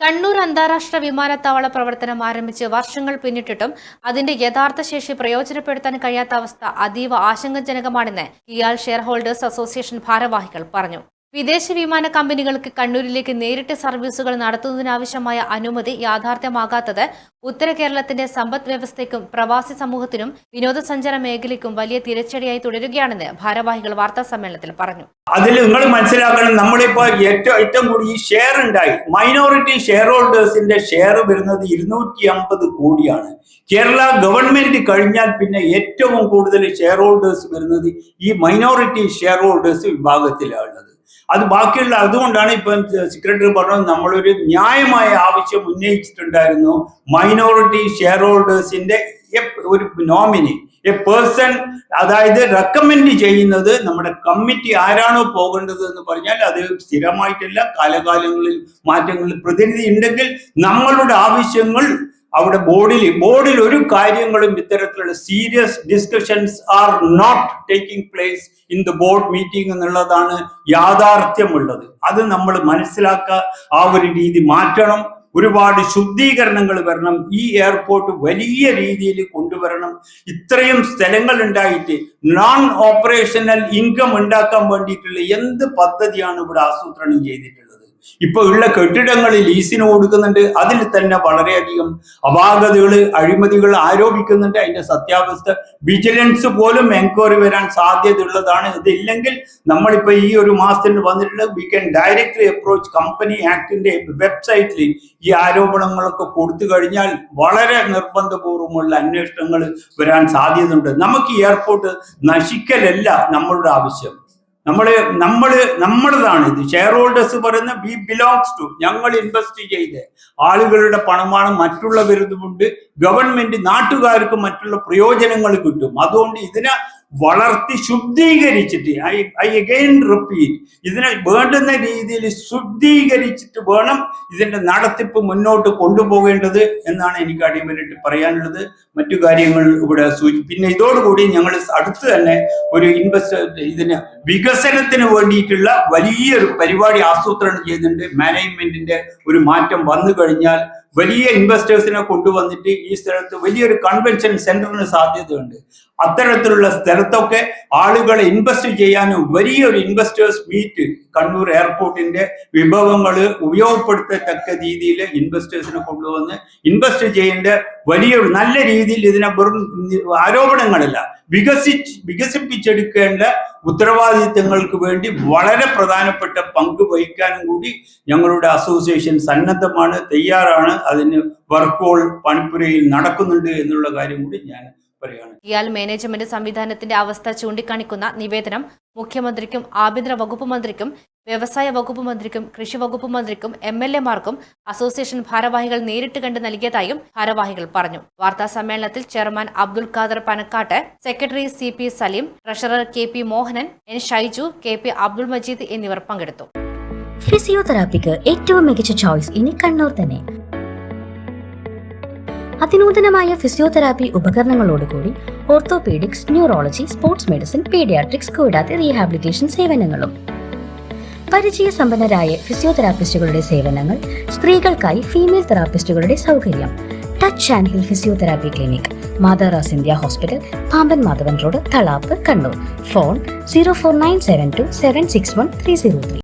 കണ്ണൂർ അന്താരാഷ്ട്ര വിമാനത്താവള പ്രവർത്തനം ആരംഭിച്ച് വർഷങ്ങൾ പിന്നിട്ടിട്ടും അതിന്റെ യഥാർത്ഥ ശേഷി പ്രയോജനപ്പെടുത്താൻ കഴിയാത്ത അവസ്ഥ അതീവ ആശങ്കാജനകമാണെന്ന് കിയാൽ ഷെയർ ഹോൾഡേഴ്സ് അസോസിയേഷൻ ഭാരവാഹികൾ പറഞ്ഞു. വിദേശ വിമാന കമ്പനികൾക്ക് കണ്ണൂരിലേക്ക് നേരിട്ട് സർവീസുകൾ നടത്തുന്നതിനാവശ്യമായ അനുമതി യാഥാർത്ഥ്യമാകാത്തത് ഉത്തര കേരളത്തിന്റെ സമ്പദ് വ്യവസ്ഥയ്ക്കും പ്രവാസി സമൂഹത്തിനും വിനോദസഞ്ചാര മേഖലയ്ക്കും വലിയ തിരിച്ചടിയായി തുടരുകയാണെന്ന് ഭാരവാഹികൾ വാർത്താ സമ്മേളനത്തിൽ പറഞ്ഞു. അതിൽ നിങ്ങൾ മനസ്സിലാക്കണം, നമ്മളിപ്പോൾ ഏറ്റവും കൂടി ഈ ഷെയർ ഉണ്ടായി മൈനോറിറ്റി ഷെയർ ഹോൾഡേഴ്സിന്റെ ഷെയർ വരുന്നത് 250 കോടിയാണ്. കേരള ഗവൺമെന്റ് കഴിഞ്ഞാൽ പിന്നെ ഏറ്റവും കൂടുതൽ ഷെയർ ഹോൾഡേഴ്സ് വരുന്നത് ഈ മൈനോറിറ്റി ഷെയർ ഹോൾഡേഴ്സ് വിഭാഗത്തിലാണുള്ളത്. അത് ബാക്കിയുള്ള അതുകൊണ്ടാണ് ഇപ്പം സെക്രട്ടറി പറഞ്ഞത്, നമ്മളൊരു ന്യായമായ ആവശ്യം ഉന്നയിച്ചിട്ടുണ്ടായിരുന്നു. മൈനോറിറ്റി ഷെയർ ഹോൾഡേഴ്സിന്റെ ഒരു നോമിനി പേഴ്സൺ, അതായത് റെക്കമെൻഡ് ചെയ്യുന്നത് നമ്മുടെ കമ്മിറ്റി ആരാണോ പോകേണ്ടത് എന്ന് പറഞ്ഞാൽ അത് സ്ഥിരമായിട്ടല്ല, കാലകാലങ്ങളിൽ മാറ്റങ്ങൾ പ്രതിനിധി ഉണ്ടെങ്കിൽ നമ്മളുടെ ആവശ്യങ്ങൾ അവിടെ ബോർഡിൽ ഒരു കാര്യങ്ങളും ഇത്തരത്തിലുള്ള serious discussions are not taking place in the board meeting എന്നുള്ളതാണ് യാഥാർത്ഥ്യമുള്ളത്. അത് നമ്മൾ മനസ്സിലാക്കുക, ആ ഒരു രീതി മാറ്റണം. ഒരുപാട് ശുദ്ധീകരണങ്ങൾ വരണം. ഈ എയർപോർട്ട് വലിയ രീതിയിൽ കൊണ്ടുവരണം. ഇത്രയും സ്ഥലങ്ങൾ ഉണ്ടായിട്ട് നോൺ ഓപ്പറേഷണൽ ഇൻകം ഉണ്ടാക്കാൻ വേണ്ടിയിട്ടുള്ള എന്ത് പദ്ധതിയാണ് ഇവിടെ ആസൂത്രണം ചെയ്തിട്ടുള്ളത്? ഇപ്പൊ ഉള്ള കെട്ടിടങ്ങൾ ലീസിന് കൊടുക്കുന്നുണ്ട്. അതിൽ തന്നെ വളരെയധികം അപാകതകൾ, അഴിമതികൾ ആരോപിക്കുന്നുണ്ട്. അതിന്റെ സത്യാവസ്ഥ വിജിലൻസ് പോലും എൻക്വയറി വരാൻ സാധ്യതയുള്ളതാണ്. ഇതില്ലെങ്കിൽ നമ്മളിപ്പോ ഈ ഒരു മാസത്തിന് വന്നിട്ടുള്ള we can directly approach company ആക്ടിന്റെ വെബ്സൈറ്റിൽ ഈ ആരോപണങ്ങളൊക്കെ കൊടുത്തു കഴിഞ്ഞാൽ വളരെ നിർബന്ധപൂർവ്വമുള്ള അന്വേഷണങ്ങൾ വരാൻ സാധ്യതയുണ്ട്. നമുക്ക് ഈ എയർപോർട്ട് നശിക്കലല്ല നമ്മളുടെ ആവശ്യം. നമ്മുടേതാണ് ഇത്. ഷെയർ ഹോൾഡേഴ്സ് പറയുന്ന വി ബിലോങ്സ് ടു, ഞങ്ങൾ ഇൻവെസ്റ്റ് ചെയ്ത് ആളുകളുടെ പണമാണ്, മറ്റുള്ളവരുമുണ്ട്. ഗവൺമെന്റ് നാട്ടുകാർക്ക് മറ്റുള്ള പ്രയോജനങ്ങൾ കിട്ടും. അതുകൊണ്ട് ഇതിനെ വളർത്തി ശുദ്ധീകരിച്ചിട്ട് ഐ അഗൈൻ റിപ്പീറ്റ്, ഇതിനെ വേണ്ടുന്ന രീതിയിൽ ശുദ്ധീകരിച്ചിട്ട് വേണം ഇതിന്റെ നടത്തിപ്പ് മുന്നോട്ട് കൊണ്ടുപോകേണ്ടത് എന്നാണ് എനിക്ക് അടിമനായിട്ട് പറയാനുള്ളത്. മറ്റു കാര്യങ്ങൾ ഇവിടെ പിന്നെ ഇതോടുകൂടി ഞങ്ങൾ അടുത്ത് തന്നെ ഒരു ഇതിന് വികസനത്തിന് വേണ്ടിയിട്ടുള്ള വലിയൊരു പരിപാടി ആസൂത്രണം ചെയ്യുന്നുണ്ട്. മാനേജ്മെന്റിന്റെ ഒരു മാറ്റം വന്നു കഴിഞ്ഞാൽ വലിയ ഇൻവെസ്റ്റേഴ്സിനെ കൊണ്ടുവന്നിട്ട് ഈ സ്ഥലത്ത് വലിയൊരു കൺവെൻഷൻ സെന്ററിന് സാധ്യതയുണ്ട്. അത്തരത്തിലുള്ള സ്ഥലത്തൊക്കെ ആളുകളെ ഇൻവെസ്റ്റ് ചെയ്യാനും വലിയൊരു ഇൻവെസ്റ്റേഴ്സ് മീറ്റ് കണ്ണൂർ എയർപോർട്ടിന്റെ വിഭവങ്ങൾ ഉപയോഗപ്പെടുത്തത്തക്ക രീതിയിൽ ഇൻവെസ്റ്റേഴ്സിനെ കൊണ്ടുവന്ന് ഇൻവെസ്റ്റ് ചെയ്യേണ്ട വലിയൊരു നല്ല രീതിയിൽ ഇതിനെ വെറും ആരോപണങ്ങളല്ല, വികസിപ്പിച്ചെടുക്കേണ്ട ഉത്തരവാദിത്തങ്ങൾക്ക് വേണ്ടി വളരെ പ്രധാനപ്പെട്ട പങ്ക് വഹിക്കാനും കൂടി ഞങ്ങളുടെ അസോസിയേഷൻ സന്നദ്ധമാണ്, തയ്യാറാണ്. അതിന് വർക്കുകൾ പണിപ്പുരയിൽ നടക്കുന്നുണ്ട് എന്നുള്ള കാര്യം കൂടി ഞാൻ പറയുകയാണ്. കിയാൽ മാനേജ്മെന്റ് സംവിധാനത്തിന്റെ അവസ്ഥ ചൂണ്ടിക്കാണിക്കുന്ന നിവേദനം മുഖ്യമന്ത്രിക്കും ആഭ്യന്തര വകുപ്പ് മന്ത്രിക്കും വ്യവസായ വകുപ്പ് മന്ത്രിക്കും കൃഷി വകുപ്പ് മന്ത്രിക്കും MLA-മാർക്കും അസോസിയേഷൻ ഭാരവാഹികൾ നേരിട്ട് കണ്ട് നൽകിയതായും ഭാരവാഹികൾ പറഞ്ഞു. വാർത്താ സമ്മേളനത്തിൽ chairman Abdul Khader Panakkad, secretary CP Saleem, treasurer KP Mohanan, N Shaiju, KP Abdul Majeed എന്നിവർ പങ്കെടുത്തു. ഫിസിയോതെറാപ്പിക്ക് ഏറ്റവും മികച്ച ചോയ്സ് ഇനി കണ്ണൂർ തന്നെ. അതിനൂതനമായ ഫിസിയോതെറാപ്പി ഉപകരണങ്ങളോടുകൂടി orthopaedics, neurology, sports medicine, paediatrics കൂടാതെ റീഹാബിലിറ്റേഷൻ സേവനങ്ങളും. പരിചയസമ്പന്നരായ ഫിസിയോതെറാപ്പിസ്റ്റുകളുടെ സേവനങ്ങൾ, സ്ത്രീകൾക്കായി ഫീമെയിൽ തെറാപ്പിസ്റ്റുകളുടെ സൗകര്യം. Touch and hill physiotherapy clinic, മാതാറാസ് India hospital, Pamban Madhavan road, Thalap, Kannur. Phone 04972 761 303.